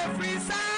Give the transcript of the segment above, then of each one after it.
Every side,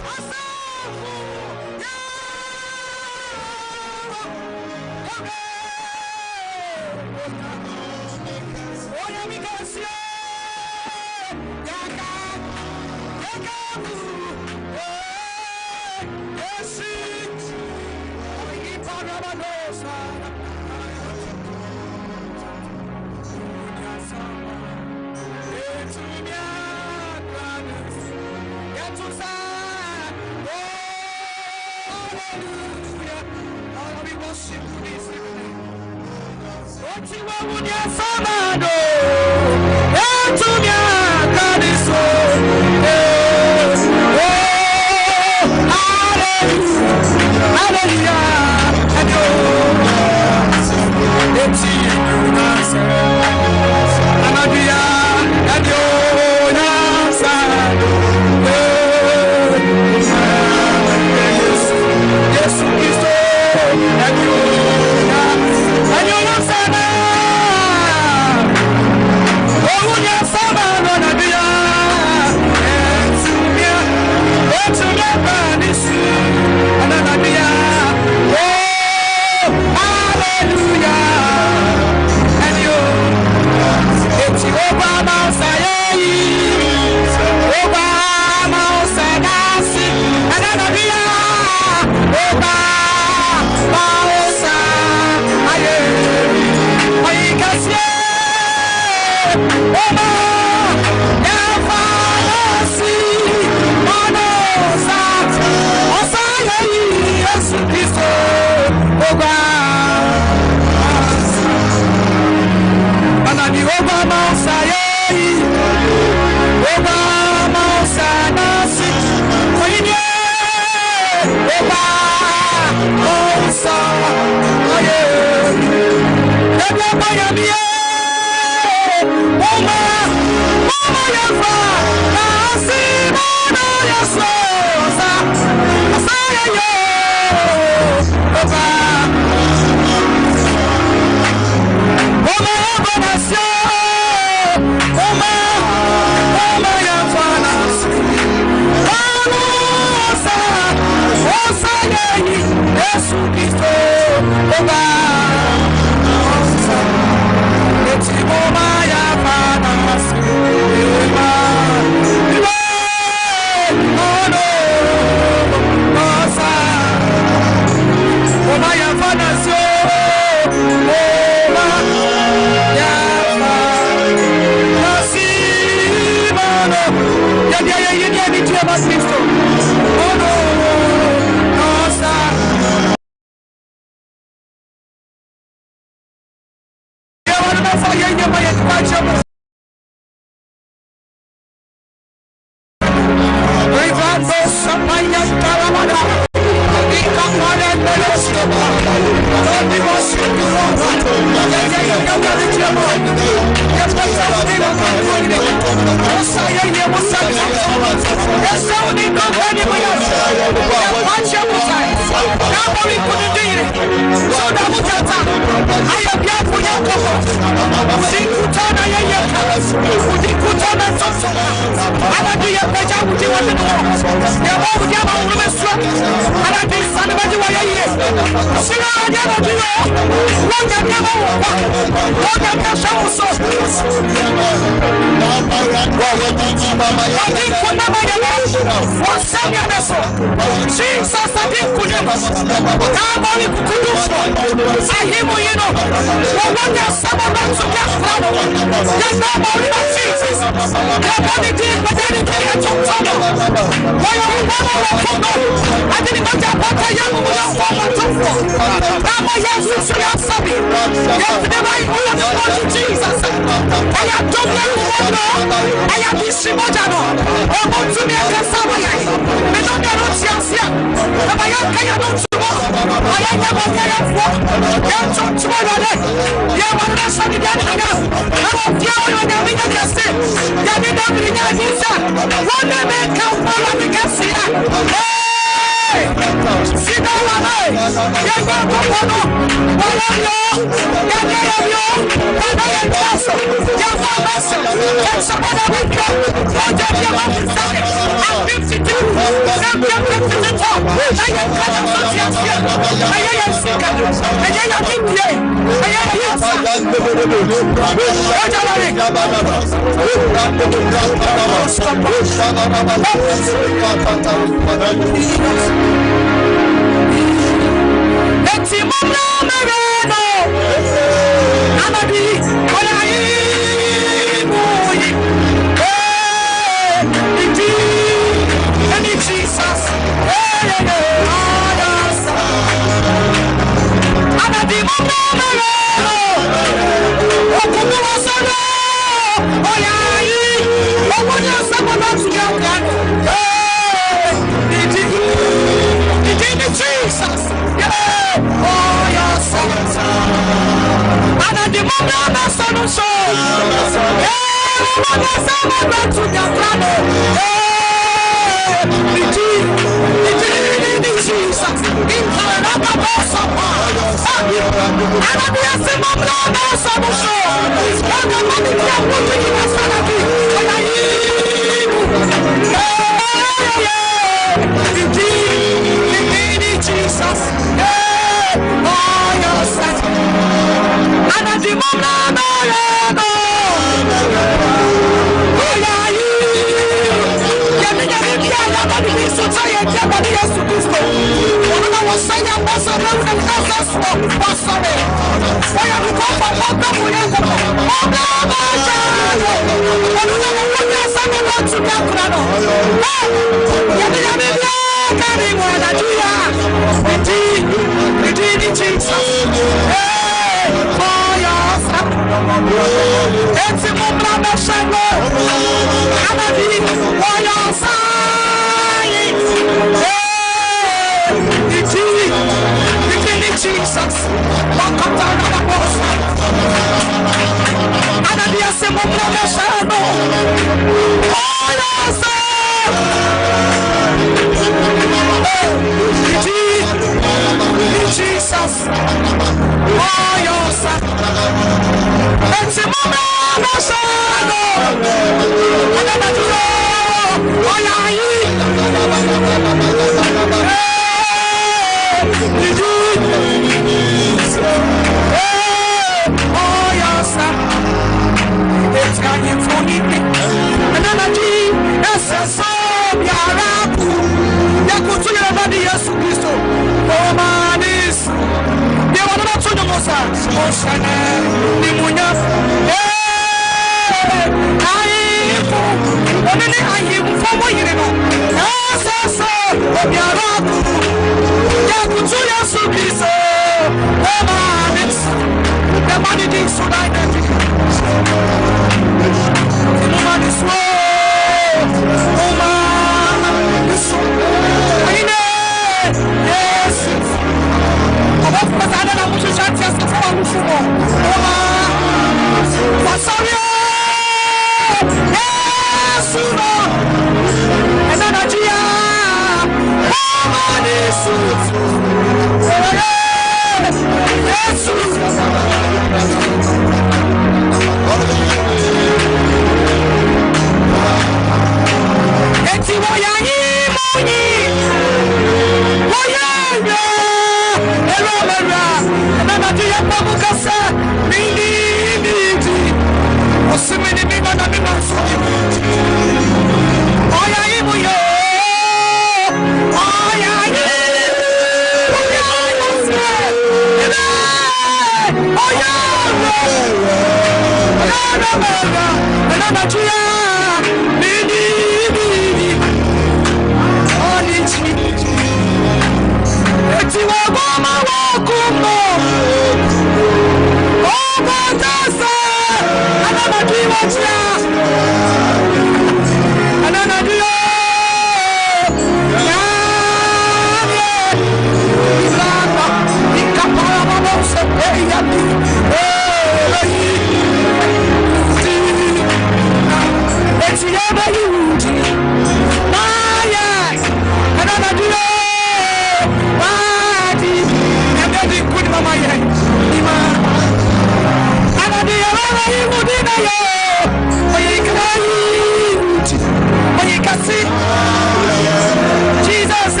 Jesus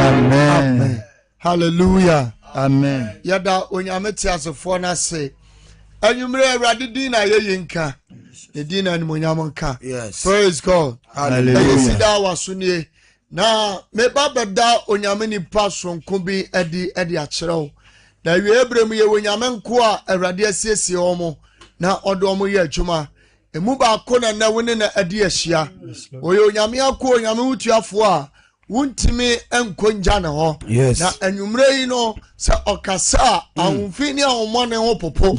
Amen. Hallelujah. Amen. Yada onyameti asofo na se. Anyumre Awurade din na ye yinka. Ne din na nyamonka. Yes. Praise God. Hallelujah. Sida wasunie. Na me babada onyame nipa sonko bi edi akyerɛw. Na wie ebrem ye onyame nko a Awurade asiesie omo na odo omo ye adwuma. Emu ba ko na wone na edi ahia. Oye onyame akọ onyame utuafo a wuntimi enkonja ne ho. Yes. Na anyumre yi no se okasa ahunfi ni ahomone ho popo.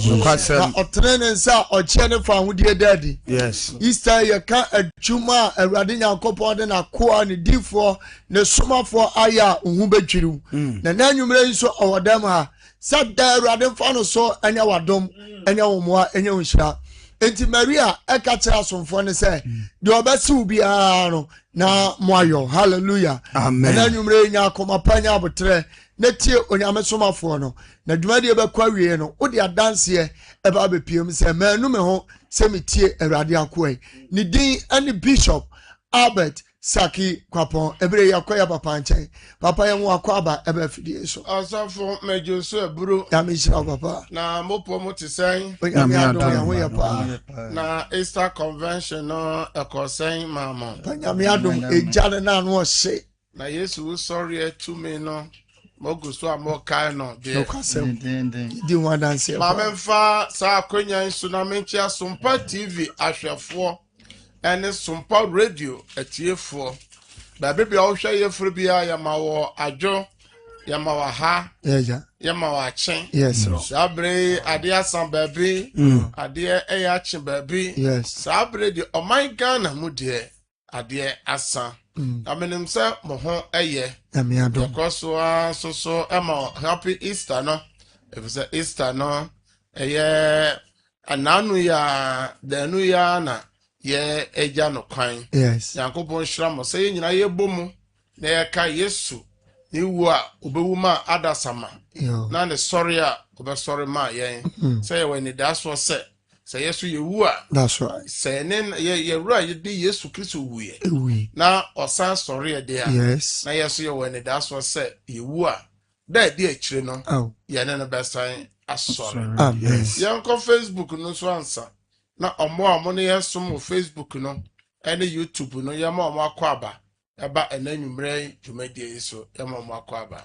Na otrene nsa oche ne fa ahudie dadi. Yes. Easter ye ka adwuma Awurade Nyankopɔn de na koa ne difo ne somafo aya ohu betwiru. Na anyumre yi so owodam ha sada Awurade fa no so anya wadom anya womoa anya unhira. Enti Maria ekachira somfo ne se de obesi ubia no na moayo. Hallelujah. Amen. Na nyumre nya akoma panya abotre na tie onyame somafo no na dwumade ebekwa wie no wo de adanse eba bepiem se manu me ho se metie Awurade akoi ni din ani Bishop Albert Saki Kwapon ebre yakoya papa nchen papa ye mu akwaba eba fidie so asafo mejoso eburu ya me shira papa na mopo mo tisɛn onyame adom ya ho ye pa na Easter convention no ekosen mama onyame adom ejale na no hye na Yesu sorry etumi no moguso amokai no de no kwasem di one dance mama mfa sa akonya nsu na menchi asompa TV ahwefo ene sompa radio atiefo ba bibia wo hwe yefuru bia ya mawo adwo ya mawo ha yeah ya mawo achen yes sabre ade asan baby ade eya achen baby yes sabre di oman Ghana mu de ade asan amenem se mo ho eye ame adom yakoso so ema happy Easter no if say Easter no eye ananu ya danu ya na ye eja no kwan yes Yankopon hira mo se nyina ye bomu na ye ka Yesu ni wu a obewu ma adasama yo na ne sorry a obesori ma ye say when ni daso se Yesu ye wu a that's right say ne ye wura ye di Yesu Kristo wuye we na osan sorry e de a yes na Yesu ye when ni daso se ye wu a da di akire no oh ye ne besan asori amen yanko Facebook no so ansa na omo amo ne yesom Facebook no ene YouTube no yema omo akwaba eba enanwumre dwumadie so yema omo akwaba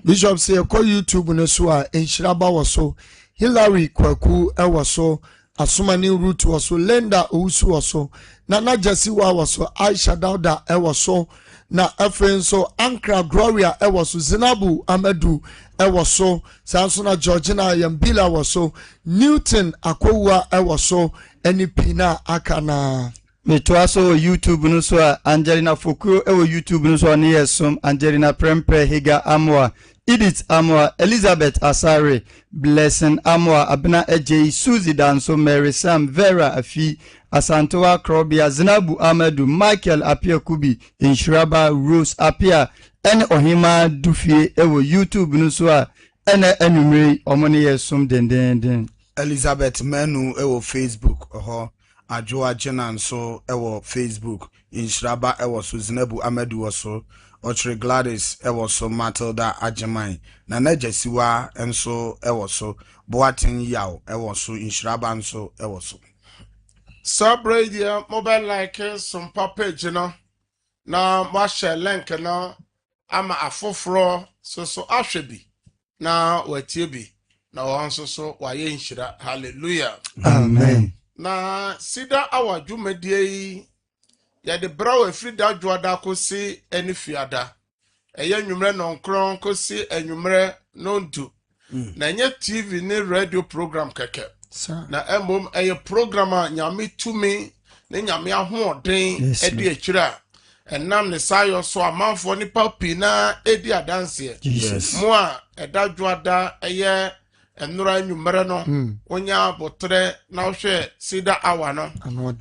Bishop say call YouTube no so a enhiraba wo so Hillary Kwaku e wo so Asumani Root wo so Lenda Owusu wo so na Jesse wa wo so Aisha Dauda e wo so na afren so Ankra Gloria e wo so Zinabu Amadu e wo so Sansona Georgina Yambila wo so Newton Akowua e wo so NP na akana Metwa so YouTube no so Angelina Fokuo e wo YouTube no so ne yesom Angelina Prempre Higa Amwa Edith Amwa Elizabeth Asare Blessing Amwa Abna Ej Suzy Danso Mary Sam Vera Afi Asantewa Krobia, Zinabu Amedu, Michael Apia Kubi, Inshiraba Rose Apia, ene Ohima Dufie ewo YouTube nuswa, ene enumere omoni yesum den. Elizabeth Menu ewo Facebook Ajoa Jenan so ewo Facebook Inshiraba ewo so Zinabu Amedu waso Ochre Gladys ewo so Matilda Ajemai Nana Jesiwa enso ewo so Boatin Yao ewo so Inshiraba enso ewo so Subradia mobile like some page na ma share link na ama afoforo so ahwebi na watiebi na wanso so waye nhyira hallelujah Amen. na sida awadwumadie yi ya de brawo afrida dwoada kosi enifiada eye nwumre nonkron kosi enwumre nondu na nye TV ni radio program keke na emom eye program nyame tumi ne nyame ahoden edi akira enam ne sayo so amanfo ni papi na edi adanse mo a edadwoada eye enura nwumre no onya botre na hwe sida awa no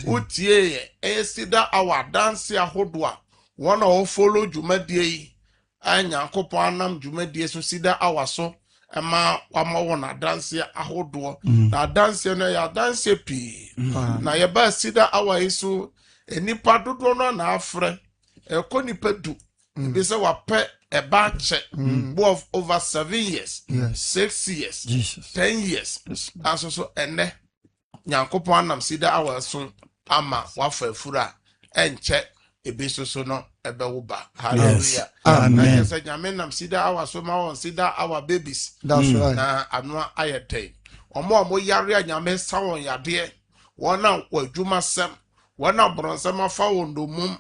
utie eye sida awa dance ahodo a wona o follow dwumadie yi anyankopon anam dwumadie so sida awa so ema wona dance ahodo na dance no ya dance pi na ye ba sida awa isu enipa dodo no na afre ekonipa du be se wape eba che of over 7 years 6 years 10 years aso so ene nyankopon anam sida awa so ama wafa afura enche ebeso so no ebewuba hallelujah amen say nyame nam sida awa so ma won sida awa babies that's right na anwa ayete omo yare nyame sawon yade wona wadwuma sem wona bronsem afa wondomum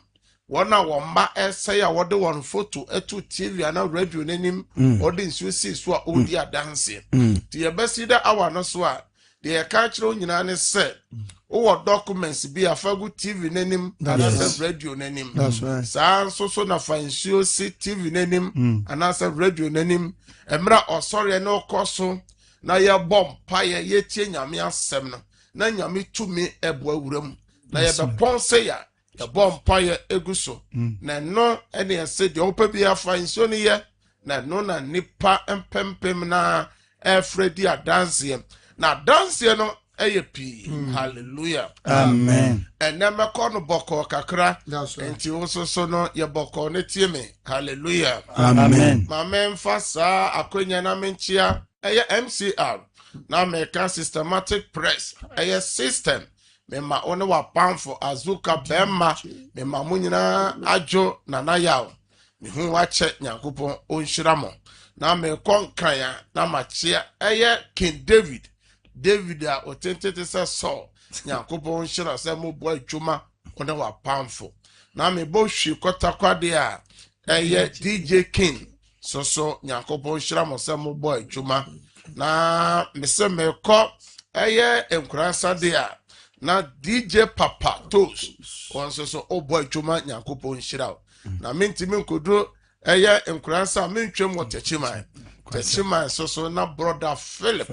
wona womba ese ya wode won photo etu TV ana radio nanim odi nsu si so a odi adanse ti ye besida awa no so a de ka kire nyina ne se o documents bi afagu TV nanim ana radio nanim sa so na fancio si TV nanim ana radio nanim emra osore na okoso na ye bompa ye tie nyame asem no na nyame tumi ebo awuram na ye be ponse ya the bompa ye eguso na no ene ese de opa bi afancio ne ye na no na nipa empempem na efredi adanse na dance no pi hallelujah amen ene meko no boko kakra enti woso so no ye boko ne tie me hallelujah amen mamen fasa akonya na menchia MCR na meka systematic press system me ma one wa pamfo azuka bema me ma munyina ajo na na yawo me hu wa che nyankopon onhiramo na me konkan ya na machia King David a otentete se Saul nyankopon hira se mo bo adwuma one wa pamfo na me bo hwi kotakwade a DJ King so nyankopon hira mo se mo bo adwuma na me se me ko enkuransa de a na DJ Papa Toast on so obo adwuma nyankopon hira na mentimi nkodo enkuransa mentwem wotechima Teshima so na brother Philip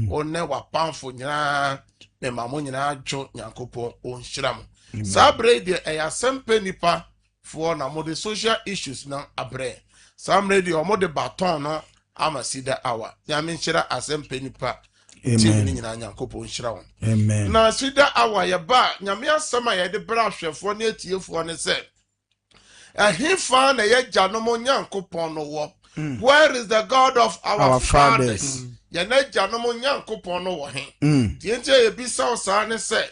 one wa pamfo nyina me mamo nyina jo nyankopon onhyiram sabre de sempe nipa for na mo de social issues na abre samre de omo de baton no amasida awa nyame nhyira asempe nipa amen nyina nyankopon nhyira won amen na sida awa ye ba nyame asema ye de bra hwefo na etiefo ne se ahifa na ye janom nyankopon no wo where is the God of our fathers? Yaneja no mo nyankopon no wo he. Tienje ye bisa osa ne se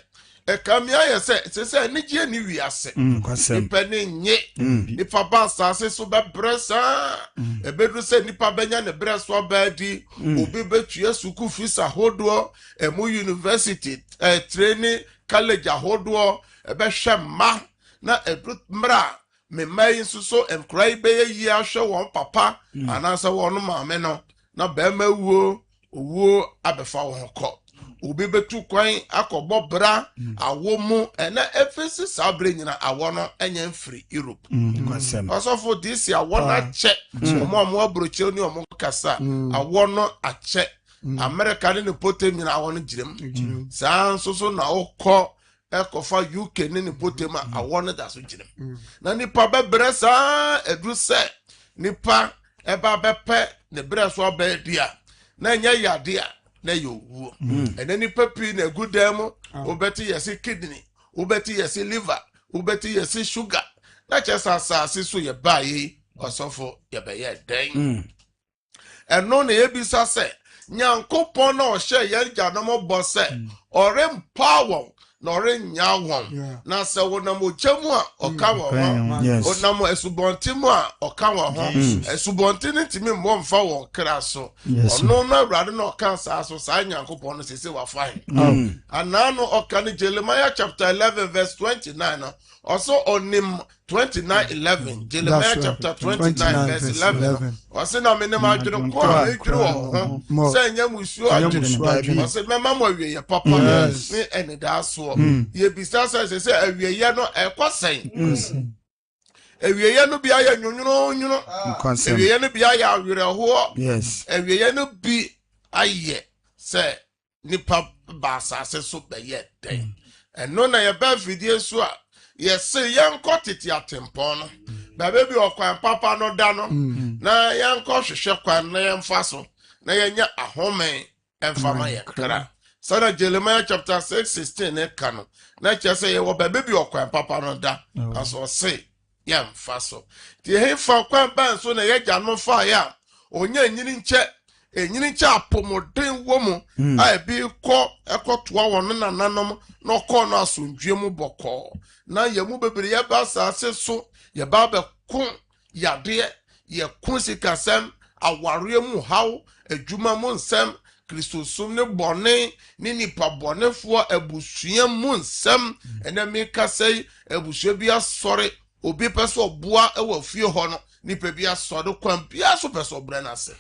ekamia ye se nigye ni wiase. Nipa ne nye. Nipa ba sase so be bresa. Ebedu se nipa benya ne breso ba di. Obi betue suku fisa hodo emu university training college hodo ebe hwemma na edu mra me mai so enkrai be yi ahwe won papa anasa won maame no na be ma wuo abefa won ko obi betu kwan akobọ bra awomu ena efesi sabre nyina awo no enya mfiri Europe also for this year wona che omo abroche ni omo kasa awo no ache America ni potem nyina awo no girem san so na okọ ekofa UK ne ne botema awo ne da so ginem na nipa bebre sa edu se nipa eba bepe ne bre so ba dia na nya yade a na yowu ene nipa pi na egudam obeti yesi kidney obeti yesi liver obeti yesi sugar na chesa asase so ye bayi osofo ye be ye den eno na yebisa se nyankopon na o hye ye gyanom bo se ore empower na ore nya won na se wonam ochamu a oka wo ho onam esubontimu a oka wo ho esubontin ntimi mbo mfa wo kra so ono na awrade na oka sa so sa nyankopon no sese wa fine anano oka ni Jeremiah chapter 11 verse 29 also onim 29:11 Jeremiah chapter 29 verse 11 also na menem adwene ko a edwere wo say nyamusuo adwene also mema mo awie papa ni enida so ye bisa say awie no ekosen awie no bia ya nyunwunu awie no bia ya awere ho awie no bi aye say nipa ba asase so be ye den eno na ye ba fidie so a yes yanko tete atempon no ba be bi okwan papa no da no na yanko hwehwe kwan na yemfa so na yenya ahome emfa ma ye kra sana Jeremiah chapter 6:16 ne kanu na chese ye wo ba be bi okwan papa no da aso say yemfa so ti he fa kwan ban so na ye gya no fa ya onya nyini nche apomoden wo mu a bi ko ekotoa won na nanom no ko no asundwe mu boko na ye mu bebere ye ba asase so ye ba be kun yade ye kun sikasem aware mu haw adwuma mu nsem kristosum ne bone ni nipa bonefo abusua mu nsem ena me kasai abusua bi asore obi peso boa e wa fie ho no nipa bi asore kwan bia so peso bre na se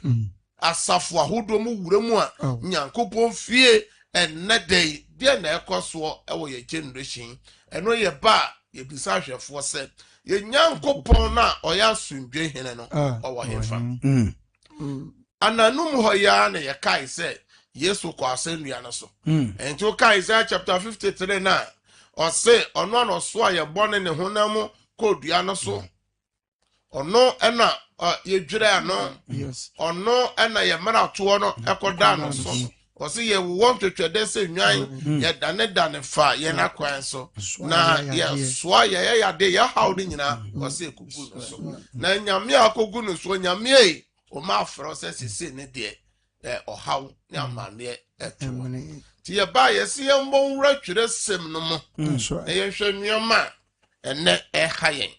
asafo ahodo mu wura mu a nyankopon fie enedei de na ekoso e wo ye generation eno ye ba ye bisa hwefo se ye nyankopon na oya sundwe hene no owo hefa ananum ho ya na ye kai se Yesu kwa asennua no so ento kai Isaiah chapter 53 na o se ono no so a ye bone ne honam kodua no so ono ena ye dwere ano ono ena ye mara to no ekoda no so o se ye want to twede se nwan ye dane fa ye na kwan so na ye so ye ya de ya hawde nyina o se kugu no so na nyame akogu no so nyame e o ma afro se se ne de o haw ni amane eto ti ye ba ye se ye mbon wura twere sem no mo ye hwe nneoma ene hayen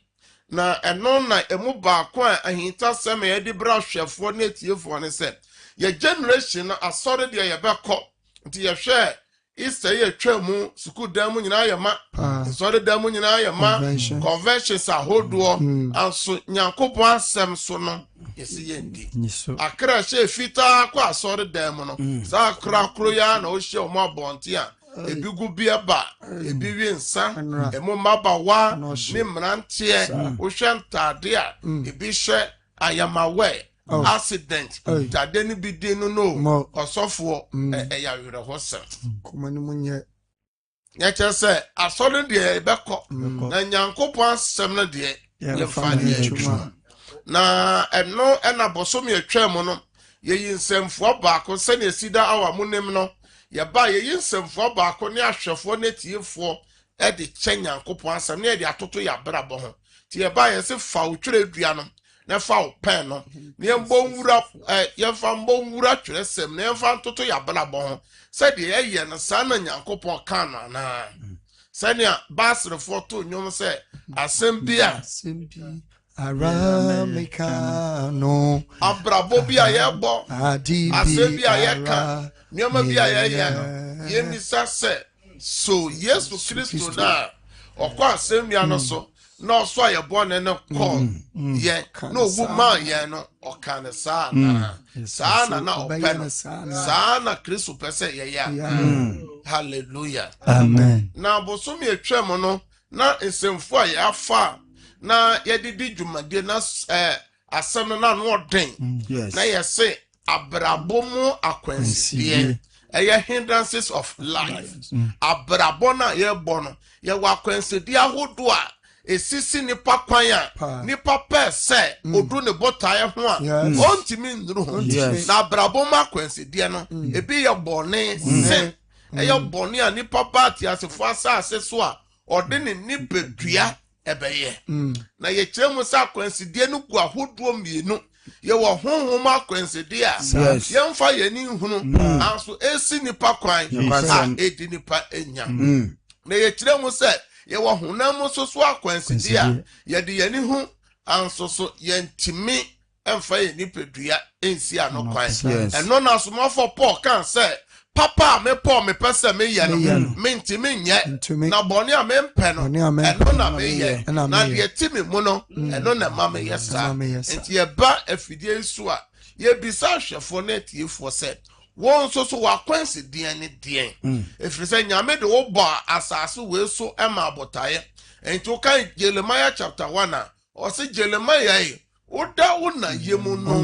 na eno na emu baako a ahinta sem ye de bra hwefo na etiefo ne se ye generation na asore de ye beko nti ye hwe isa ye twam suku dan mu nyina ye ma asore dan mu nyina ye ma conventions ahodo anso nyankopon asem so no yesi ye ndi akra hye fita kwa asore dan mu no sa akra kro ya na o hye o mo abonte a ebigu biaba ebi wi nsa emu mabawa ni mrantie o hwe ntade a ebi hwe ayamawe accident tade ni bi din no osofo ya were ho sem komani munye ya chese asole de ebeko na nyankopon asem na de ye fa de atwa na eno ena bosom ye twam no ye yinsemfo baako se na esida awa munem no ye ba ye yinsemfo baako ne ahwefo ne tiefo e de kyenyankopon asem na de atoto ya brabo ho ti ye ba ye se fa otwere dua no na fa pen no ne mbonwura ye fa mbonwura twere sem na fa ntoto ya brabo ho se de ye no sa na nyankopon kan na se ne basrefo to nyom se asem bia Aramekano abrabo bia ye bo asem bia ye kan nyoma bia ye no ye misa se so Yesu Kristo na okwa asem bia no so no so ye born no call ye no woman ye no okan sa na na open sa na Kristo pese ye ya hallelujah amen na bosom ye twem no na esemfo a ye afa na ye didi dwumade na asem na no den na ye se abrabo mu akwansidie hindrances of life abrabona ye bono ye wakwansedi ahodo a esisi nipa kwan a nipa pe se odu ne botae ho a ontimi nduru ho na abraboma kwansedi no ebi ye bone se ye bone a nipa party asefo asase so a ode ne nipadua ebeye na ye kyeremu sa kwansedi no gu ahodo mienu ye wo honhom akwansedi a ye mfa ye ni hunu anso esi nipa kwan a edi nipa enya na ye kyeremu se ye wo honam soso akwansedi a ye de ye ni hu anso so ye ntimi emfa ye nipadua ensi anokwan eno na asomafo Paul kan se papa me Paul me pese me ye no me ntimi nye na bone a me mpe no eno na me ye na ye timi mu no eno na ma me ye sa enti ye ba afidie su a ye bisa hwefo na tiefo se won so wakwansi den ne den efiri se nyame de wo ba asase we so ema abotaye enti o kan Jeremiah chapter 1 o se Jeremiah yi oda wona yemu no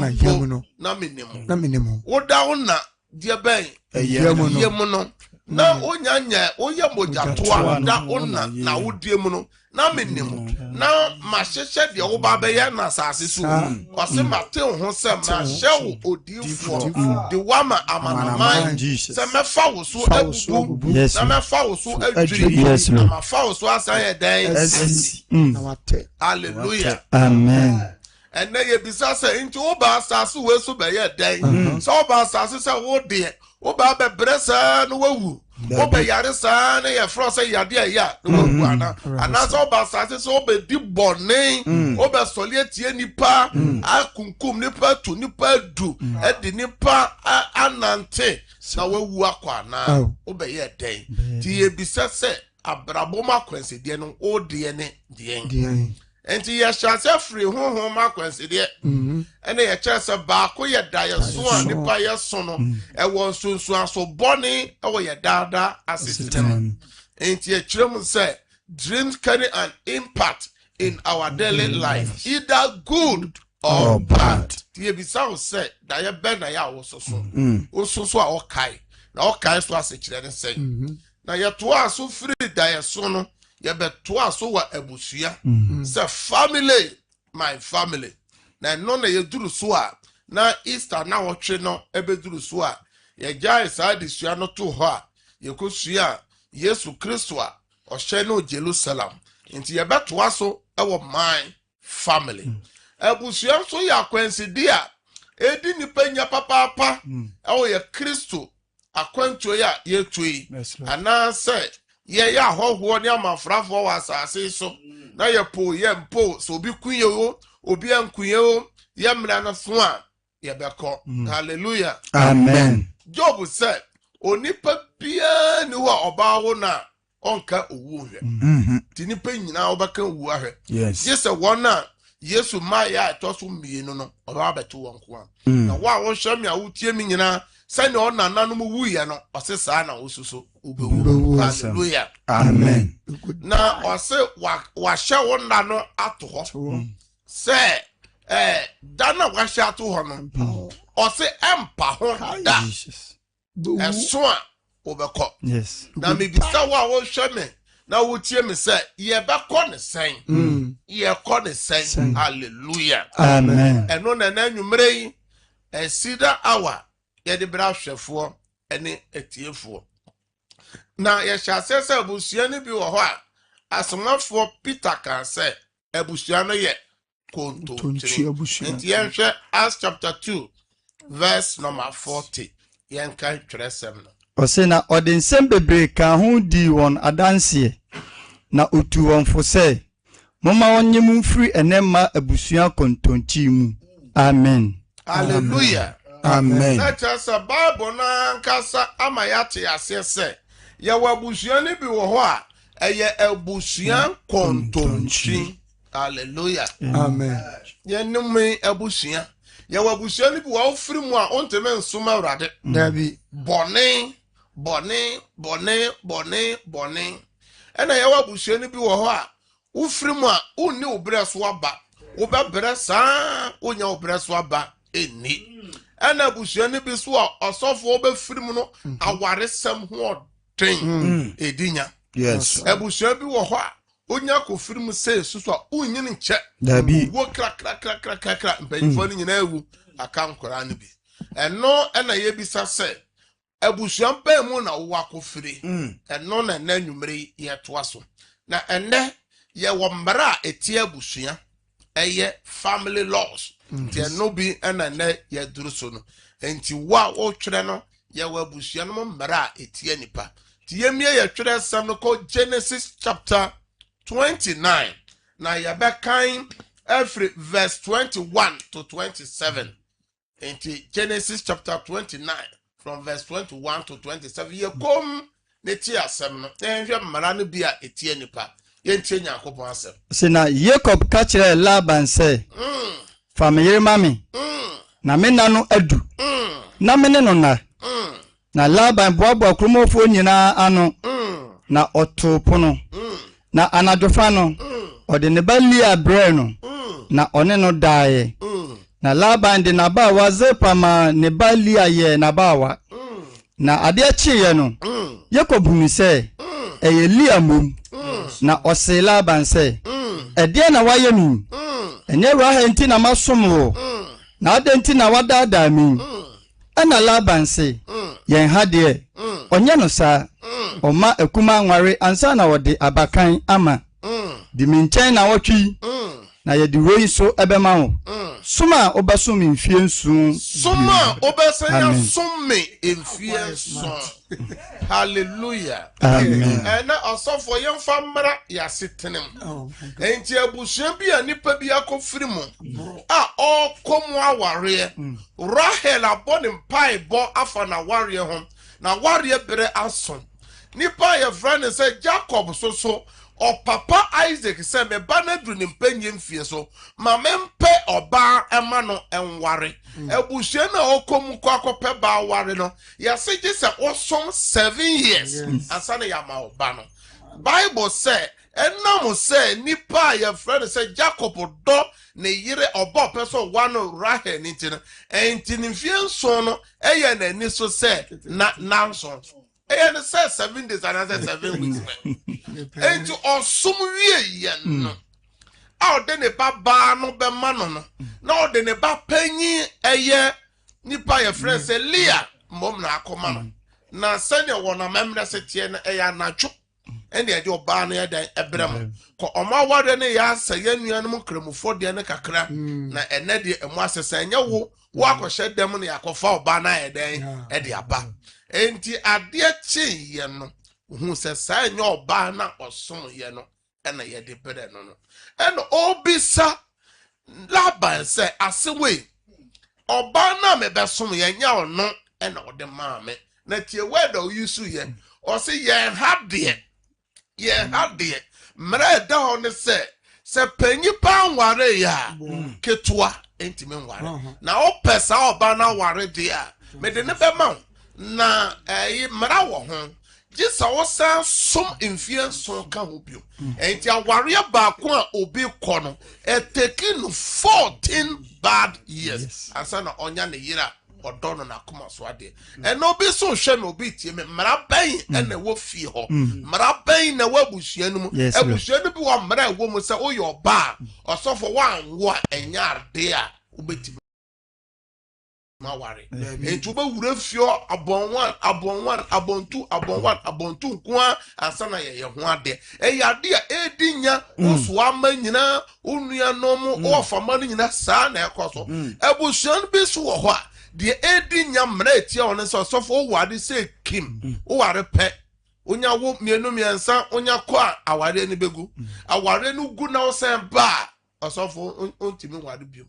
na menimu oda wona die ben yemu no na onyanya oye mojatoa da wona na wodie mu no na menimu na mahyehyɛ de wo ba bɛyɛ na asase so o se mate ho se ma hyew odifo de wama amanaman se mefa wo so abubu na mefa wo so adwiri na mefa wo so asan yɛ dan na wate hallelujah amen and na ye bisa se nti wo ba asase we so bɛyɛ dan so wo ba asase se wo de wo ba bɛbrɛ saa no wawu wo be yare saa na ye fro say yade ya no wagu ana so ba asase so be di bone wo be sole tie nipa akunkum nipa tu nipa du e di nipa anante na wawu akwa na wo be ye den ti ye bisa se abraboma kwense de no o de ne de enti ye chance free honhom makwanse de ene ye chance ba ko ye da ye so a nipa ye so no e won sunsu aso bone e wo ye dada assistant enti ye kyerem say dreams carry an impact in our daily life either good or bad ye bi say say da ye be na ya wo so o so a o kai na o kai so asekyere ne say na ye to aso free da ye so no ye beto aso wa abusua se family my family na no na ye duru so a na Easter na wotwe no ebeduru so a ye jai sa disua no to ho a ye kosua Yesu Kristo a o hye no Jerusalem enti ye beto aso ewo my family abusua so ya kwansidi a edi nipa nya papa ewo ye Kristo akwanto ya ye tui ana se ye ya hoho ni amafrafo wa asase so na ye po ye mpo so obi kunye o obi ankunye o ye mra na so a ye beko hallelujah amen Job said onipa bia ni wa oba wo na onka owu hwe ti nipa nyina obaka owu ahwe yes wona Yesu ma ya toso mienu no oba beto wonko na wa wo hwe mi a wotie mi nyina sani ona nanum wuye no ose saa na osuso ubewu hallelujah amen na ose wa hye wona no ato ho se dana wa hye ato ho no ose empa ho da eso a obekọ yes na me bisa wa wo hwe me na wo tie me se ye bekọ ne sen ye kọ ne sen hallelujah amen eno na na nwumre yi esida hour ye de bra hwefo ene etiefo na ye hyase se abusua ne bi wo ho a asomafo Peter kan se abusua no ye kontonchiri enti ye hwe Acts chapter 2 verse number 40 ye nkan twerɛsɛm no o se na ɔdensɛm bebre ka ho di won adanse na otu won fo se moma onyem mfiri enema abusua kontonchi mu amen hallelujah amen na chasa Bible na nkasa ama ya te ase se ye wabusua ne bi wo ho a eye abusua kontonchi hallelujah amen ye numi abusua ye wabusua ne bi wo firi mu a onteme nsoma awrade dabi bone ena ye wabusua ne bi wo ho a wo firi mu a onni obre so aba wo bebre saa onya obre so aba eni ɛna abusua no bi so a ɔsɔfo obɛfiri mu no awaresɛm ho ɔden edinya Yes. abusua bi wɔ hɔ a onya kofiri mu sɛ susu a unyini nkyɛ Dabi. wo kra mpanyinfo no nyinaa ewu aka nkora no bi ɛno ɛna yɛbisa sɛ abusua mpɛ mu na wo akofiri ɛno na ɛna nwumere yɛtoa so na ɛnɛ yɛwɔ mmara a ɛtie abusua ɛyɛ family laws nti ɛno bi ɛna ɛnɛ yɛduru so no nti wo a wotwerɛ no yɛwɔ abusua no mmara a ɛtie nipa nti yɛmie yɛtwerɛ sɛm no kɔ Genesis chapter 29 na yɛbɛkan every verse 21 to 27 into Genesis chapter 29 from verse 21 to 27 yɛkom ne tie asɛm no yɛnhwɛ mmara no bi a ɛtie nipa yɛntie Nyankopɔn asɛm sina Jacob ka kyerɛ Laban sɛ fa me yere ma me na me na no adu na me ne no na Laban boaboa kuromfoɔ nyinaa ano na ɔto pono na anadwofa no ɔde ne ba Lia brɛ no na ɔne no daeɛ na Laban de n'abaawa Zilpa ma ne ba Lia yɛ n'abaawa na adeɛ kyeeɛ no Jacob hunu sɛ ɛyɛ Lia mom na ɔse Laban sɛ ɛdeɛ na wayɛ mi ɛnyɛ Rahel nti na masom wo na adɛ nti na wadaadaa mi ɛna Laban se yɛn ha deɛ ɔnyɛ no saa ɔma akuma nware ansa na wɔde abakan ama di me nkyɛn na wɔtwi na yɛde roi so ɛbɛma wo soma ɔbɛsom mfie nson soma ɔbɛsɛnya som me mfie nson hallelujah amen ɛna ɔsɔfo yɛmfa mmara yɛasetenem enti abusua bi a nipa bi akɔfiri mu a ɔkɔ mu awareɛ Rahel abɔ ne mpaebɔ afa na wareɛ ho na wareɛ bere aso nipa yɛfrɛ ne sɛ Jacob so ɔpapa Isaac sɛ meba na du ne mpanyɛ mfie so ma mempɛ ɔbaa ɛma no ɛnware abusua na ɔkɔ mu kɔ akɔpɛ baa ware no yɛse gye sɛ ɔsom 7 years ansa na yɛama ɔba no Bible sɛ ɛnam sɛ nipa a yɛfrɛ ne sɛ Jacob dɔ ne yere ɔbɔ pɛ sɛ ɔwa no Rahel ne nti no ɛnti ne mfie nson no ɛyɛ n'ani so sɛ nanson ɛyɛ ne sɛ 7 days anasɛ 7 weeks enti ɔsom wie yɛ no a ɔde ne ba baa no bɛma no na ɔde ne ba panyin ɛyɛ nipa yɛfrɛ sɛ Lia mmom na akɔma no na sɛnea wɔ na mɛmmerɛ sɛ teɛ no ɛyɛ anadwo ɛne ɛde ɔbaa no yɛdan ɛbrɛ mo kɔ ɔma ware ne yɛ asɛ yɛ nuanom kramufoɔ deɛ ne kakra na ɛnɛ deɛ ɛmo asɛ sɛ ɛnyɛ wo akɔhyɛ dɛm ne yɛakɔfa ɔbaa no ayɛ dɛn ɛde aba enti adeɛ kyeeɛ no hu sɛ saa ɛnyɛ ɔbaa na ɔsom yɛ no ɛna yɛde brɛ no ɛna ɔbisa Laban sɛ asewei ɔbaa na mebɛsom yɛ nyɛ ɔno ɛna ɔde maa me na tie word a oyi so yɛ ɔse yɛn ha deɛ mmara ɛda hɔ ne sɛ panyi pa nware yɛ a ketewa ntimi nware na ɔpɛ saa ɔbaa na ware deɛ a mede ne bɛma wo na mmara wɔ ho gye sɛ wosan som mfie nson ka ho bio enti awareɛ baako a obi kɔ no ɛteki no 14 bad years ansa na ɔnya ne yere a ɔdɔ no n'akoma so adeɛ ɛna obi so hwɛ me obi tie me mmara bɛn ɛna ɛwɔ fie hɔ mmara bɛn na ɛwɔ abusua no mu abusua no bi wɔ mmara ɛwɔ mu sɛ woyɛ ɔbaa ɔsɔfo woanwo a ɛnyɛ adeɛ a wobɛtumi maware enti wobɛwura fie abɔntu nkoa ansa na yɛyɛ ho adeɛ ɛyɛ adeɛ a ɛdi nya woso ama nyinaa wonuanom wɔfama no nyinaa saa na ɛkɔ so abusua no bi so wɔ hɔ a deɛ ɛdi nya mmara etia ɔno sɛ ɔsɔfo woware sɛ kim woware pɛ onya wo mmiɛnsa onya kɔ a aware no bɛgu aware no gu na ɔsɛn ba ɔsɔfo ontimi ware bio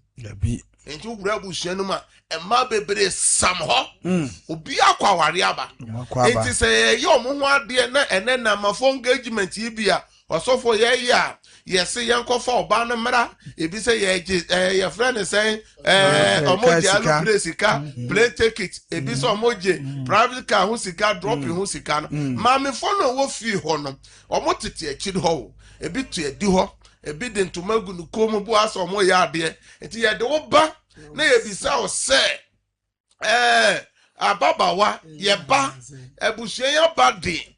enti wura abusua no ma ɛma bebree sam hɔ obi akɔ aware aba enti sɛ yɛyɛ ɔmo ho adeɛ na ɛnɛ na amafo engagement yi bi a ɔsɔfo yɛyɛ a yɛse yɛnkɔfa ɔbaa no mmara ebi sɛ yɛfrɛ ne sɛn ɔmo gye alupre sika plane ticket ebi sɛ ɔmo gye private car ho sika dropping ho sika no maamefo no wɔ fie hɔ no ɔmo tete akyiri hɔ o ebi tu adi hɔ ebi de ntoma gu no kom bu asɛ ɔmo yɛ adeɛ nti yɛde wo ba na yɛbisa wo sɛ ababawa yeba ebusua ya bade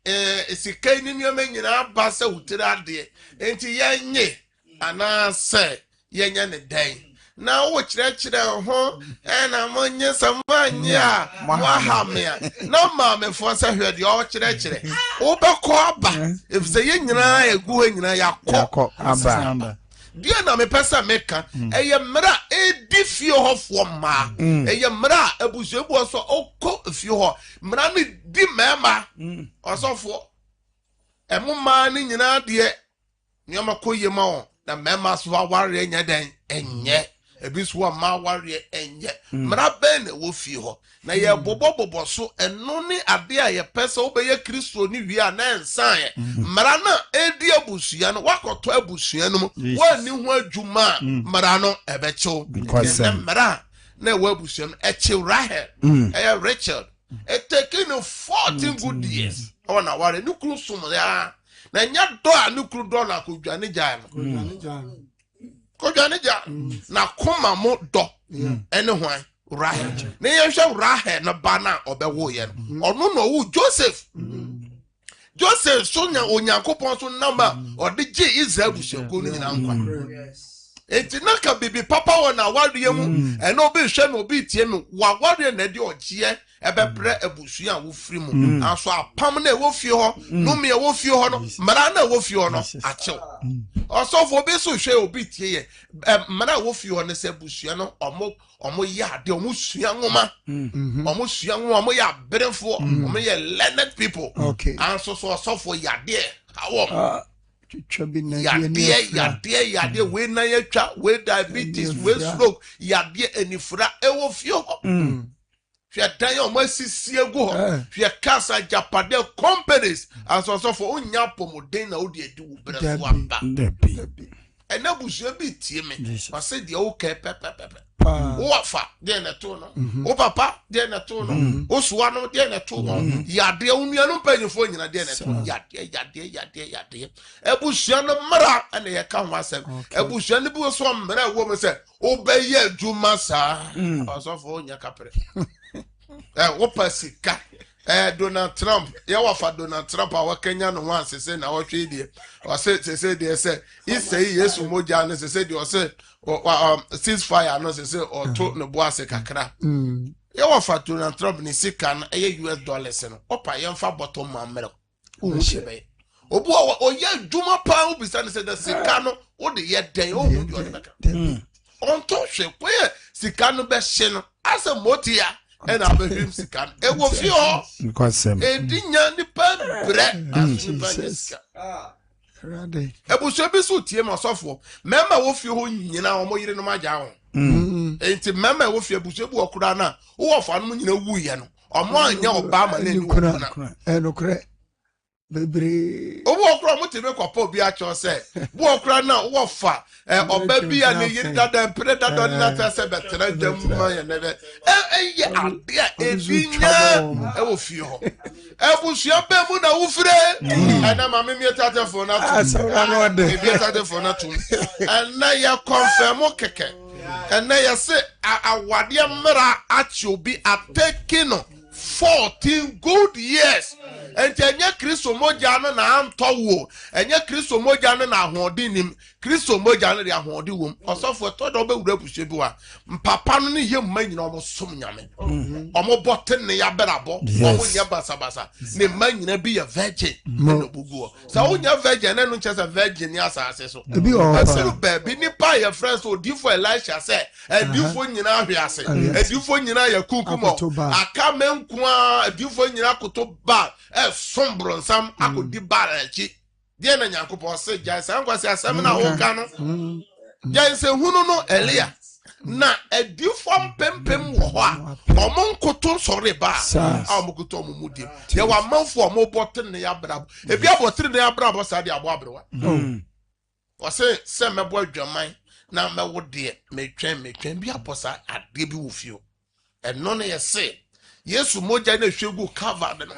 sika ni nneema nyina ba se wutire ade enti yenye ana se yenye ne dan na wo kyerɛkyerɛ ho na monye samanya wahamia na maamefo sɛ hwɛ de o kyerɛkyerɛ wo bɛkɔ aba efisɛ ye nyina egu ho nyina yakɔ aba dia na me pesa meka eye mra edi fie ho fo ma eye mra abusuebu so okɔ fie ho mra ne di mema osofo emuma ne nyina de nyoma koye ma wo na mema so aware nya den enye ebi so ma aware enye mra ben wo fie ho na ye bobobobo so eno ne ade a ye pesa wo be ye Kristo ni wi a na ensan ye mra na edi abusua no wakoto abusua no wani ho adwuma mra no ebechew mra na wo abusua no echew Rahel Rachel taking 14 good years ona ware ni kru sum ya na nya do a ni kru do na kodwane gya na koma mo do ene hwan Rahel ne yehwe Rahel na bana obewo ye no ono no wo Joseph so nya onyankopon so namba ode je Israel bushako no nyina nkwa enti naka bibi papa wona awareɛ mu ene obi hwɛ no obi tie no wawareɛ na de ogye ebebre abusua wo firi mu aso apam na wo fie ho no me wo fie ho no mara na wo fie ho no achew osofo obi so hwɛ obi tie ye mara wo fie ho ne se abusua no omo ya de omo sua nwoma omo ya berefo omo ya learned people anso so osofo ya de awom yade we na yetwa we diabetes we stroke yade enifura ewo fie ho hwe dan yo masisi egu ho hwe kasa japade companies aso for onya pomoden na odi edi wo berefo aba ena busua bi tie me wase de o ke pepepepe o wafa de na to no o papa de na to no o suwa no de na to no yade onua no mpanyefo nyina de na to yade ebusua no mara ana ye ka ho asem ebusua no bi so mara wo me se o be ye adwuma sa aso for onya kapre wopasika Donald Trump ya wafa Donald Trump a wakenya no wan sese na wotwe die o se de se isei Yesu moja ne sese de o se ceasefire no sese o to no boase kakra ya wafa Donald Trump ni sika na US dollars no opa yemfa bottom mamre o shebe obu o ye dwuma pa o bisa ne se de sika no o de ye den o hu de o de baka on to hwe kwe sika no be hye no asa motia and I'm a him sikan. It will feel Edinya ni bre Ebusuabi so tie ma sofo. Mema wo fie ho nyina omo yire no maja ho. Enti mema wo fie ebusuabi okura na wo fa no nyina wu ye no. Omo anya oba ma na ni okura. Enokre bebre owo okura mo tebe kwapo bi a cho se wo okura na wo fa oba bi a ne yiri dada mpre dada na ta se betra dam ma ye ne be ye ade a edinya e wo fie ho ebusua be mu na wo fire ana ma me mieta for na tu mieta for na tu ana ya confirm keke ana ya se awade mra achi obi atekino 14 good years enti enye Kristo moja no na antowo enye Kristo moja no na ahoɔden nim Kristo moja no de ahoɔden wom osofo to do be wura busue bi wa mpapa no ne yem ma nyina omo som nyame omo boten ne ya berabo omo nya basabasa ne ma nyina bi ya virgin no buguo sa onya virgin na no chese virgin ya asase so ebi o asero baby ni pa ya friends odifo Elisha say edifo nyina ahwease edifo nyina ya kunkumo aka kwa adifo nyina koto ba sombro nsam akodi bara echi die na nyankopɔ se jai san kwase asem na wo ka no jai se hunu no Elia na adifo mpempem wo ho a omo nkoto sore ba a omo koto omo mudie ye wa manfo omo boten ne ya brabo ebi abotre ne ya brabo sa de abo abrewa wase se mebo adwaman na mewo de metwen bi aposa ade bi wo fio eno ne ye se Yesu moja na hwegu cover no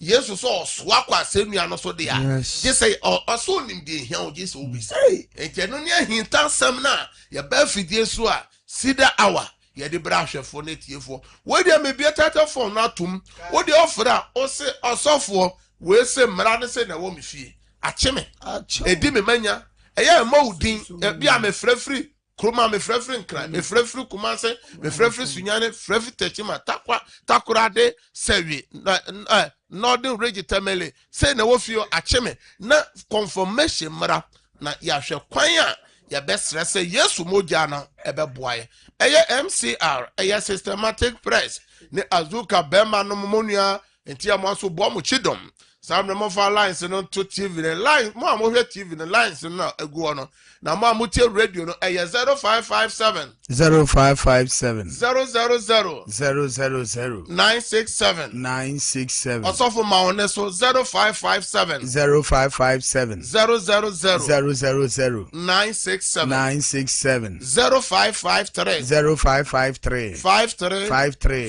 Yesu so oswa kwa senua no so de ya je say oso nim de hia o je say obisa enti no ne ahinta sam na ya ba fidie so a sida hour ye de bra hwefo na tiefo we de me bia tata phone na tum wo de ofra o se osofo we se mra ne se na wo me fie acheme edi me manya eye ma udin bia me frefri kroma me frefri nkran me frefri kumase me frefri sunyane frefri techima takurade sewi northern region temele say na wo fio acheme na confirmation mra na ya hwe kwan a ya besre say yesu moja na ebeboaye eye MCR eye systematic press ne azuka bema no monua enti amoso bo mo chidom sam na mo fa lines no to TV ne line mo amohwe TV ne lines no agu no na mo amotie radio no eye 0557 0557 000 967 osofo ma one so 0557 0557 000 967 0553 0553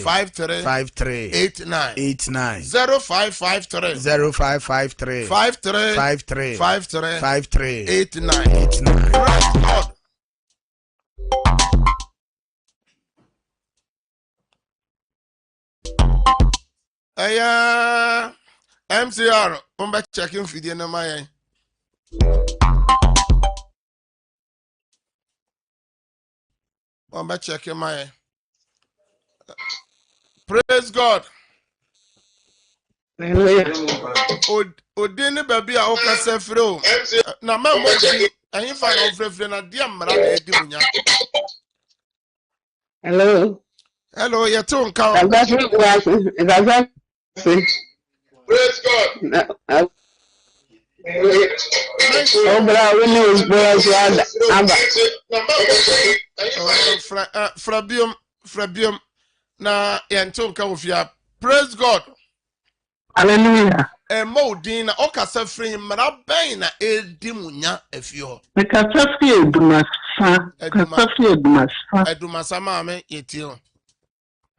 53 89 0553 0553 53 89 Praise God. MCR umba checking video na my umba checking my praise God. Odini baby a okasa freo na ma mo ayin fa na frefre na dia mra na edi munya. Hello yeto nka praise God. Frabium na yento nka ofia praise God. Hallelujah. Modin na okasa free mra ben na edi munya afio. Ekasa free Edumasa maame yetio.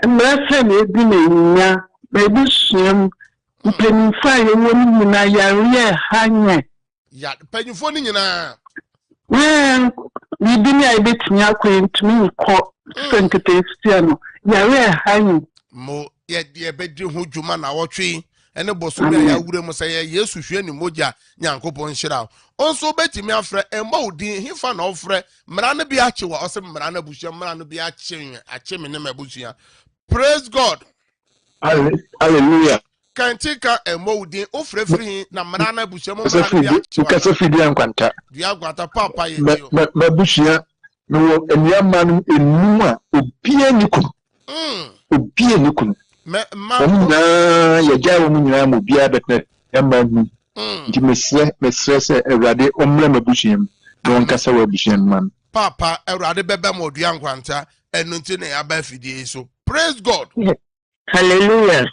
Mra se na edi munya bebi shem penfa ye woni nyina yare hanye. Ya penfo ni nyina. Ni bi ni aibetimi akwentumi ko senketestia no yare hanye. Mo ye bedi ho dwuma na wotwe ene boso na ya wure mo say Yesu hwe ni moja nyankopon hyira onso betimi afre emma odin hifa na ofre mra na bi achewa ose mra na buhia mra na bi acheme ne mabuhia praise God. Hallelujah. Kantika emma odin ofre free na mra na buhia mo mra na bi achewa kasa fidi ankwanta dia gwata papa ye dio mabuhia no enua no enu a obie nikum obie nikum ma ya jawo mu nyina mu bia betne emma di mesre se awrade omra mabuhiem don kasa wa buhiem man papa awrade bebe mo dua nkwanta enu nti na ya ba fidie so praise God. Hallelujah.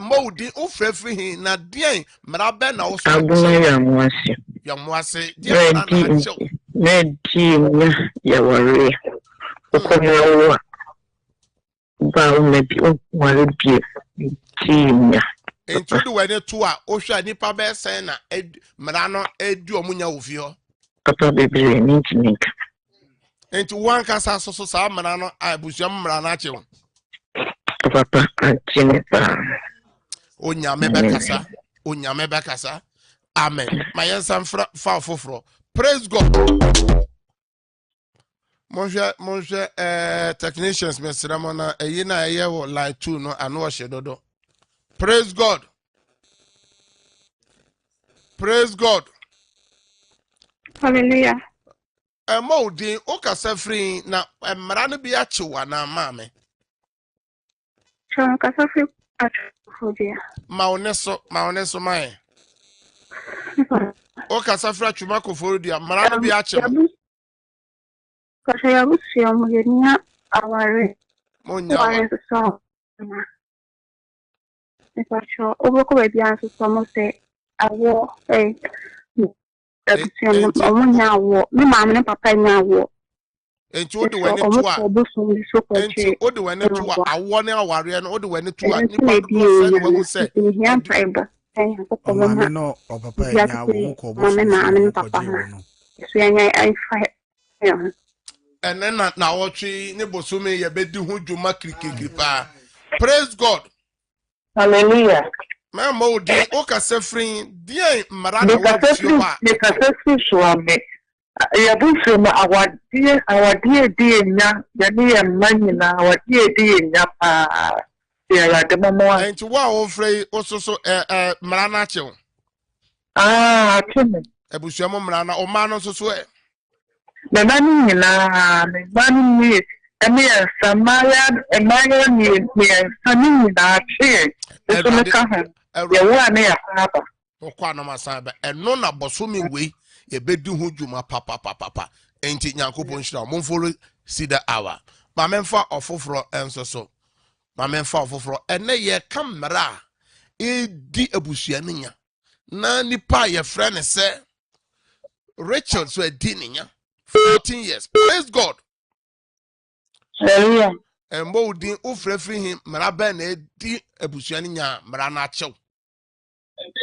Modi ufrefi hi na dien mra be na oso ya mwase dia na cho na di ya ware ukomawo ba umebi ware bi tinya entudu wene to a ohwa nipa be sen na mra no edi omunya ofio papa bebre ni tinika entu wan kasa so sa mra no abusuam mra na ache papa antinepa onyame bekasa amen mayensa fa foforo praise God. Monje technicians mesramo na eyi na eye wo line 2 no anu o shedodo praise God. Praise God. Hallelujah. Modin okasa free na mra no bi achewa na maame Chon kasa free achofodia. Maoneso mae. Okasa free achuma kofodia mra no bi achewa. Kasa ya busi ya mugenia aware. Monya. So. Nikacho oboko bebi anso so se awo omunya awo me maame ne papa nya awo. Enti odi wani to a. Enti odi wani to a awo ne aware no odi wani to a nipa ko se wo se. Mama no o papa nya awo ko bo. Mama na ame papa. So nya ai fa. and then na watching ne bosome ye bedi hu dwuma krikiri pa. Praise God. Hallelujah. My modi o ka sefrin die mara na wa fio wa. Me ka sefi so me. Ya bu so ma awadie die nya, ya ne ye manyina awadie die nya pa. Ya de momo. Enti wa o frey o so mara na chew. Kime. Ebusuamo mara na o ma no so e. Me mani na me mani ni emi Samaria emaya ni sani na che. Eso me ka ho. Ya wa na ya papa. Okwa na masaba eno na bosome we ye bedi hu dwuma papa. Enti Nyankopon hira mo follow see the hour. Ma memfa ofoforo enso so. Ma memfa ofoforo ene ye kamera di abusua nya. Na nipa ye friend say Rachel so edi nya 14 years. Praise God. Hallelujah. Embo din ufrefri him mara ben na edi abusua nya mara na achew.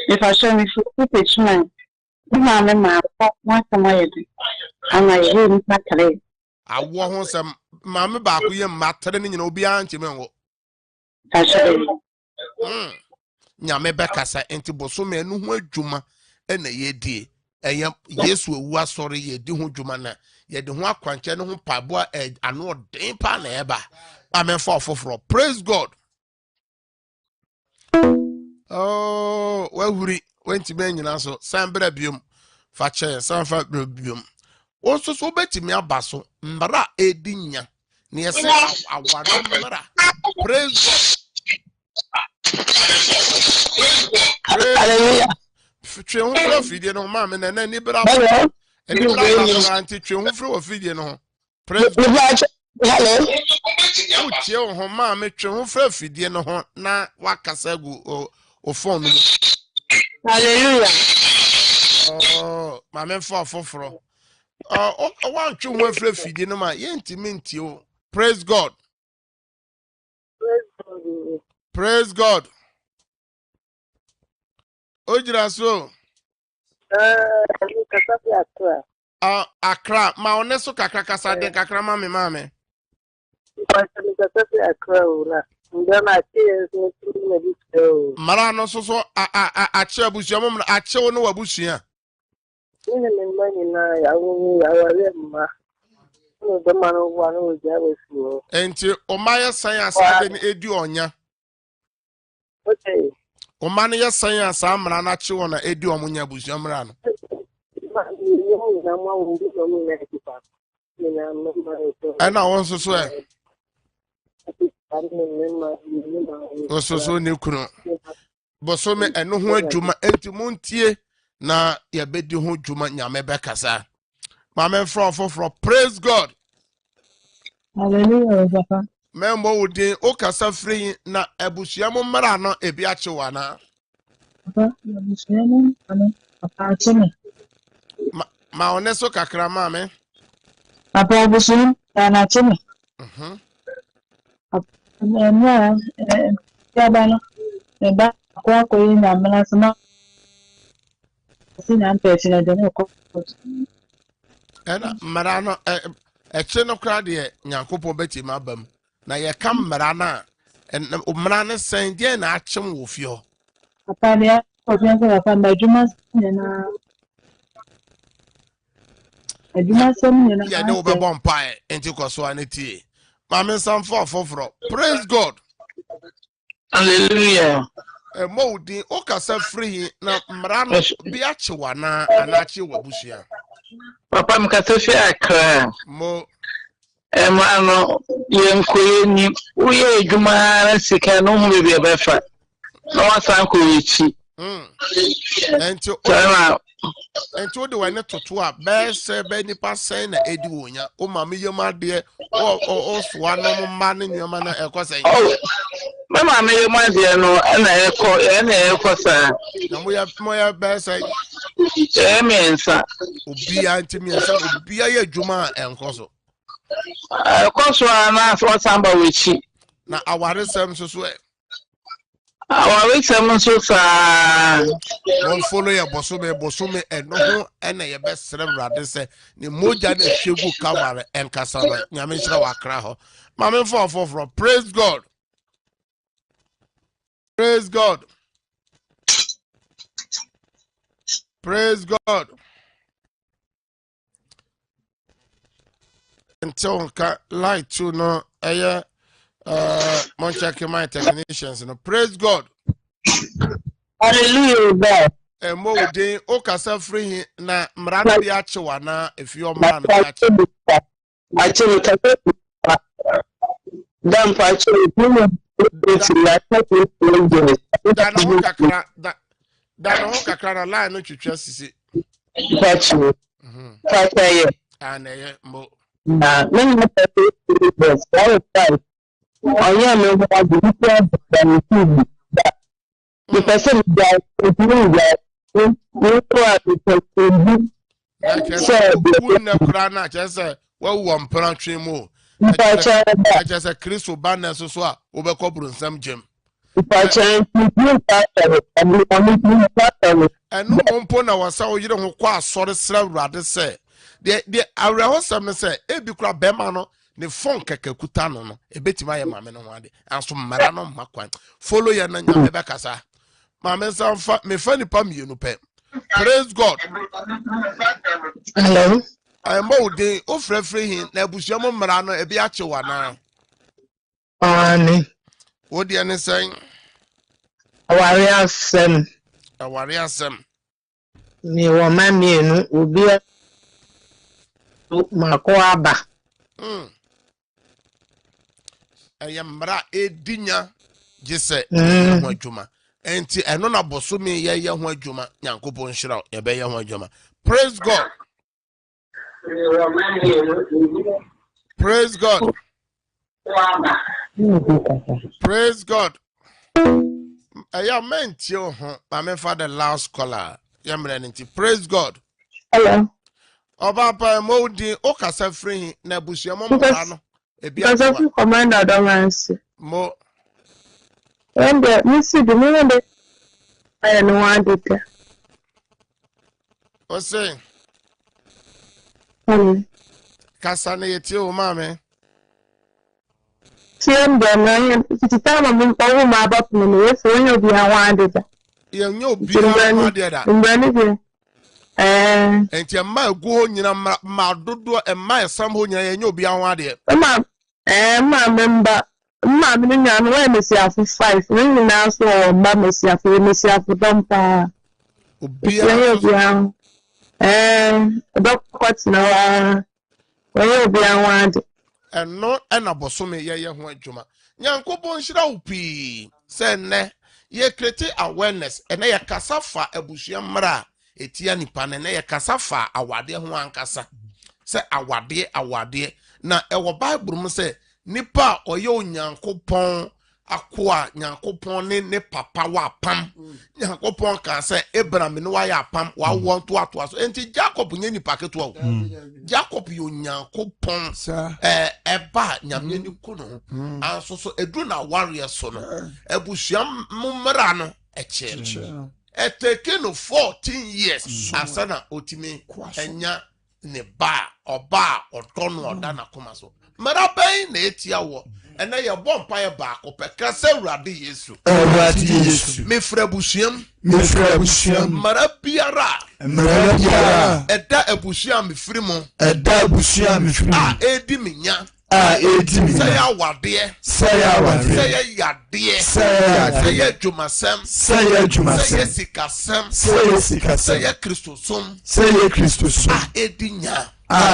If I show me footage man, ma what am I doing? And I hear me today. Awo ho sem maame ba ko ye matere ni nyina obi anche menwo. Nyame bekasa enti bosome enu ho adwuma na ye die. Eye Yesu ewu asori ye di ho dwuma na ye de ho akwanche ne ho pabo ano den pa na eba. Amen for ofoforo. Praise God. Oh, wahuri wenti ben nyina so sanbra biom fa che sanfa biom. Oso so betimi abaso mbara edinya na yese awado mbara. Praise God. Hallelujah. Twe hu fra fidie no ma me na ni bra. Eni bra anti twe hu fra fidie no. Praise God. Hello. Utie ho ma me twe hu fra fidie no ho na wakasa gu o phone no. Hallelujah. Oh, ma me fa foforo. One twe hu fra fidie no ma ye ntimi o. Praise God. Praise God. Ojira so. Accra, ma oneso kakra kasa den kakra mame. Mara no so a che abusia mo a che wo no wabusia. Enti o maye san asa den edi onya. Okay. O man ye san asa mara na che wo na edi omunya abusia mara no. Ena won so e. So ne kunu. Bosome eno ho adwuma enti muntie na ye bedi ho adwuma nyame bekasa. Ma men for praise God. Hallelujah, Papa. Membo wudi o kasa free na abusua mo mara no ebi ache wana. Papa, abusua mo ano papa ache me. Ma oneso kakra ma me. Papa abusua na ache me. Ya bana. Eba kwa na mala sama. Sina mpesi na dene ko. Ena mara no eche no kra de Nyankopon beti mabam na ye kam mara na mara ne sen de na achem wo fio. Papa ne o bien ko papa na juma na adwuma sem na ya de obebon pai enti koso aneti ma me sam for praise God. Hallelujah. Modi o kasa free na mara no bi ache wana anache wabusia. Papa mkasa fi akra. Mo Ano yenkoye ni uye adwuma na sika no hu bebi ebefa. Na wasan ko yichi. Enti o de wane toto a be se be nipa sen na edi wonya o ma me yema de o soa no mma ne nyoma na ekosen. Me ma me yema de no na ekosa. Na moya be se mensa. obi anti mensa obi ya adwuma enkoso. Ekoso na so samba wechi. Na aware sem so e. Our weeks are so far. Don't follow your bosume, and no, and your best celebrity say, the moja de shugu camera and cassava, Yamisha Wakraho. Mamma for praise God. Praise God. Praise God. Until light to no Monchaki my technicians, praise God. Hallelujah, God. And more day, Okasa free na Mrana Biachawana, if you're man, actually, damn, actually, Kakra line, no, you just see. That's you. And more. Many of the I am the person that just say, well, one plantree more. I just a crystal banner so over some gem. And no one pon our soul, you don't quite sort of slab rather say. The our some say, a big crab bemano. Ne phone kakakutano no ebeti ma ye mame no wade anso mara no makwan follow ya na nya be kasa mame sanfa me fa nipa mienu pe praise God. Hello I amode o frefre hin na abusuam mara no e bi ache wana ani wo de ne sen aware asem ni wo ma mienu obi mako aba Ayamra edinya jese ho adwuma enti eno na boso me ye ho adwuma Nyankopon hira ye be ye ho adwuma. Praise God. Praise God. Praise God. Aya menti o ho ba me fa the last caller yamra nti praise God. Hello Oba pa modi o kasa free na busuamo mra no. Because of the commander don't answer. Mo. And you see the moment I don't want it. What's saying? Kasane yeti o mame. Tiam the man, it's time I'm over my back me, so you'll be wanted. You know, be that. And your my go nyina ma dodo and my some who you be awade. Ma member ma me nya no we mesi afu 5 we na so ma mesi afu dompa obi doctor na we obi awade and no and abosome ye ho adwuma Nyankopon hira upi se ne ye create awareness and ye kasafa abusua mra etia nipa ne ye kasafa awade ho ankasa se awade na ewo Bible mu se nipa oye Onyankopon akoa Nyankopon ne papa wa pam Nyankopon ka se Abraham ne wa ya pam wa won to ato so enti Jacob nye nipa keto o Jacob yo Nyankopon eba nyamye ni kuno anso so edu na warrior so no ebusua mmra no eche eteke no 14 years asana otime enya ne ba oba odono odana koma so marabai na etia wo ena ye bompa ye ba ko peka se urade Yesu me frabusiam marabiara eda abusiam frimo edi minya say ya wade say ya yade say ya jumasem say ya sikasem say ya Christosum edinya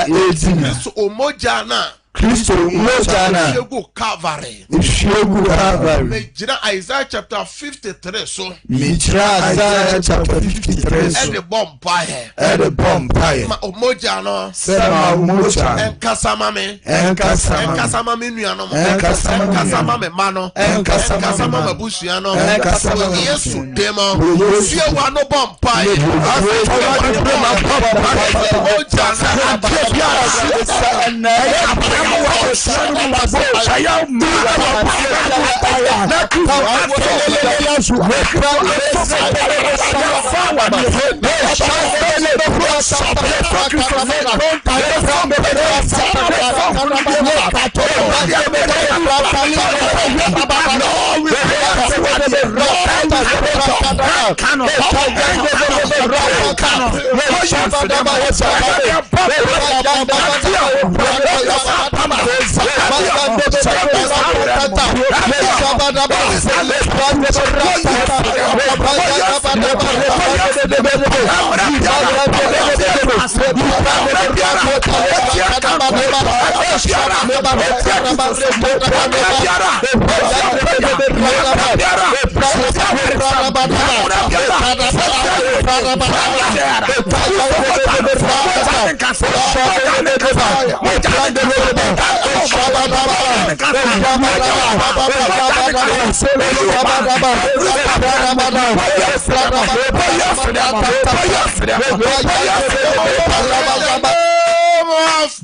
Kristo omoja na Kristo mojana Shegu Calvary. Mejira Isaiah chapter 53 so. Mejira Isaiah chapter 53 so. Ede bompaye. Ma omojano. Sema omoja. Enkasamame. Enkasamame nuano. Enkasamame mano. Enkasamame busiano. Enkasamame Yesu demo. Fie wano bompaye.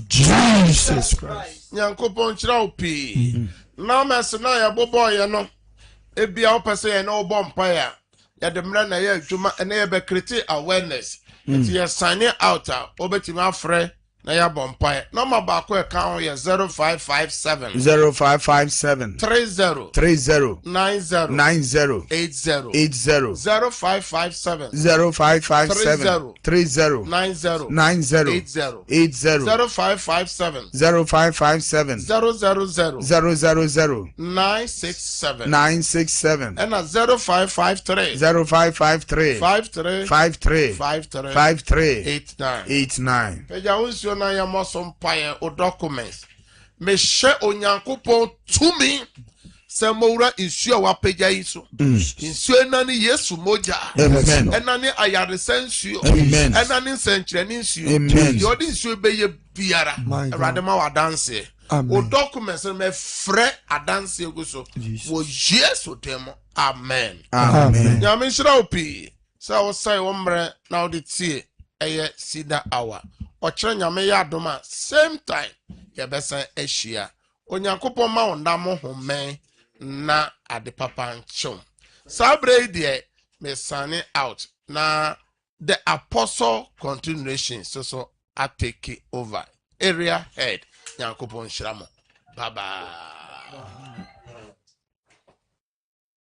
Jesus Christ. Nyankopon chira opi. Na mes na ya bobo ye no. Ebia opese ye no bompa ya. Ya de mra na ye adwuma na ye be create awareness. Enti ye sign out a obetimi afre na ya bompa. Number ba ko e kan ye 0557 0557 30 30 90 90 80 80 0557 0557 30 90 90 80 80 0557 0557 000 000 967 967 and a 0553 0553 53 53 53 53 89. 89 Peja unsio na ya mosom paye o documents. Me she onyankopon tumi se moura insuo wa peja iso. Insuo na ni Yesu moja. Amen. Ena ni ayaresa nsuo. Amen. Ena ni nsenkyerene nsuo. Amen. Yodi nsuo beye biara. Awurade ma wadanse. O documents me frɛ adanse egu so. Wo Yesu demo. Amen. Amen. Ya me shira opi. Sa wo sai wo mre na wo de tie eye sida hour. Ochre nyame ya adoma same time ye besa ehia. Onyankopon ma wonda mo home na ade papa nchom. Sabre de me sane out na the apostle continuation so I take over. Area head Nyankopon shiramo. Bye bye.